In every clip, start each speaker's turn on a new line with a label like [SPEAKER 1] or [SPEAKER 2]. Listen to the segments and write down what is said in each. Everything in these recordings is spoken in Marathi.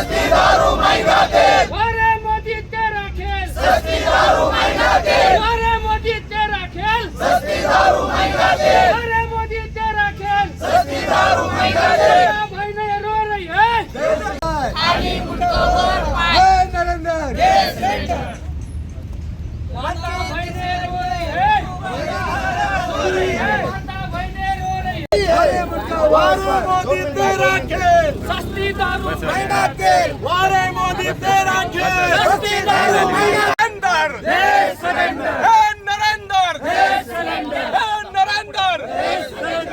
[SPEAKER 1] सस्ती दारू महंगा तेल,
[SPEAKER 2] अरे मोदी तेरा खेल,
[SPEAKER 1] सस्ती दारू महंगा तेल,
[SPEAKER 2] अरे मोदी तेरा खेल,
[SPEAKER 1] सस्ती दारू महंगा तेल,
[SPEAKER 2] अरे मोदी तेरा खेल,
[SPEAKER 1] सस्ती दारू महंगा तेल।
[SPEAKER 2] बहने रो रही है,
[SPEAKER 1] खाली मुंडावर पाय,
[SPEAKER 3] नरेंद्र
[SPEAKER 2] माता बहने रो रही है, माता बहने रो रही है,
[SPEAKER 3] वारे मोदी तेरा खेल,
[SPEAKER 2] सस्ती दारू
[SPEAKER 3] महंगा तेल, वारे मोदी तेरा खेल,
[SPEAKER 1] सस्ती दारू महंगा
[SPEAKER 3] नरेंद्र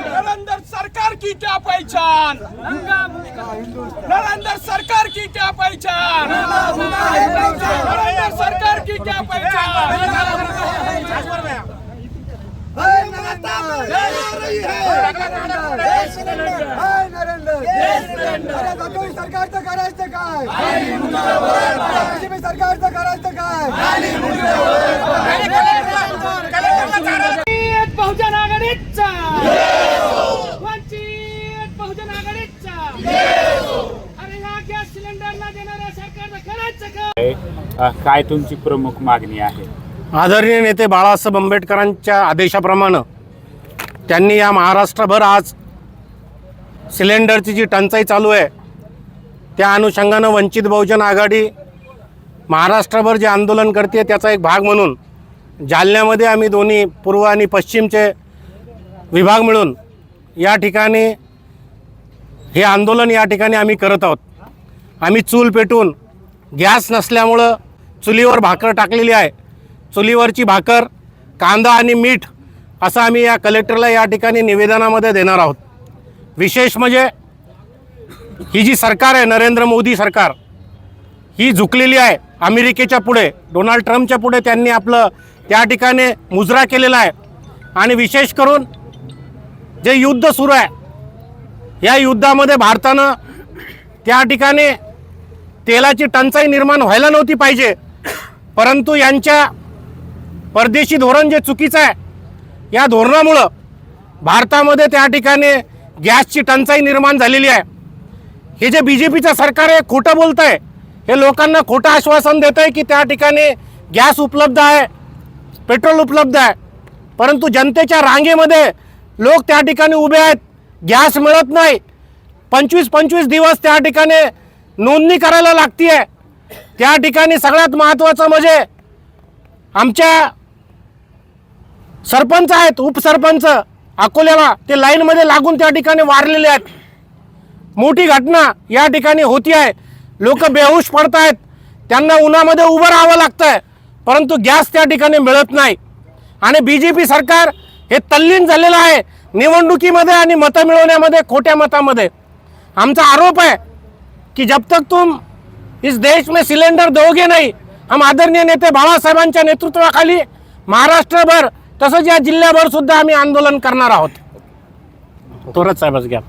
[SPEAKER 3] नरेंद्र सरकार की क्या पहचान, नरेंद्र सरकार की क्या पहचान, नरेंद्र सरकार की क्या पहचान। सरकारचं करायचं काय, बीजेपी सरकारचं करायचं काय।
[SPEAKER 2] वंचित बहुजन आघाडीचा, वंचित बहुजन आघाडीचा, अरे या गॅस सिलेंडरला देणाऱ्या सरकारनं करायचं का?
[SPEAKER 4] काय तुमची प्रमुख मागणी आहे?
[SPEAKER 5] आदरणीय नेते बाळासाहेब आंबेडकरांच्या आदेशाप्रमाणे त्यांनी या महाराष्ट्रभर आज सिलेंडरची जी टंचाई चालू आहे त्या अनुषंगानं वंचित बहुजन आघाडी महाराष्ट्रभर जे आंदोलन करते त्याचा एक भाग म्हणून जालन्यामध्ये आम्ही दोन्ही पूर्व आणि पश्चिमचे विभाग मिळून या ठिकाणी हे आंदोलन या ठिकाणी आम्ही करत आहोत। आम्ही चूल पेटून गॅस नसल्यामुळं चुलीवर भाकर टाकलेली आहे। चुलीवरची भाकर, कांदा आणि मीठ असं आम्ही या कलेक्टरला या ठिकाणी निवेदनामध्ये देणार आहोत। विशेष म्हणजे ही जी सरकार आहे नरेंद्र मोदी सरकार ही झुकलेली आहे अमेरिकेच्या पुढे, डोनाल्ड ट्रम्पच्या पुढे त्यांनी आपलं त्या ठिकाणी मुजरा केलेला आहे। आणि विशेष करून जे युद्ध सुरू आहे या युद्धामध्ये भारतानं त्या ठिकाणी तेलाची टंचाई निर्माण व्हायला नव्हती पाहिजे, परंतु यांच्या परदेशी धोरण जे चुकीचं आहे या धोरणामुळं भारतामध्ये त्या ठिकाणी गॅसची टंचाई निर्माण झालेली आहे। हे जे बीजेपीचं सरकार आहे खोटं बोलतं आहे, हे लोकांना खोटं आश्वासन देत आहे की त्या ठिकाणी गॅस उपलब्ध आहे, पेट्रोल उपलब्ध आहे, परंतु जनतेच्या रांगेमध्ये लोक त्या ठिकाणी उभे आहेत, गॅस मिळत नाही। 25-25 दिवस त्या ठिकाणी नोंदणी करायला लागते आहे। त्या ठिकाणी सगळ्यात महत्त्वाचं म्हणजे आमच्या सरपंच आहेत, उपसरपंच अकोल्याला, ते लाईनमध्ये लागून त्या ठिकाणी वारलेले आहेत। मोठी घटना या ठिकाणी होती आहे, लोक बेहोश पडत आहेत, त्यांना उन्हामध्ये उभं राहावं लागतं आहे, परंतु गॅस त्या ठिकाणी मिळत नाही। आणि बीजेपी सरकार हे तल्लीन झालेलं आहे निवडणुकीमध्ये आणि मतं मिळवण्यामध्ये, खोट्या मतामध्ये। आमचा आरोप है कि जब तक तुम इस देश में सिलेंडर दोगे नहीं, हम आदरणीय नेते बाळासाहेबांच्या नेतृत्वाखाली महाराष्ट्रभर तसंच या जिल्ह्याभर सुद्धा आम्ही आंदोलन करणार आहोत। थोरात साहेबच घ्या।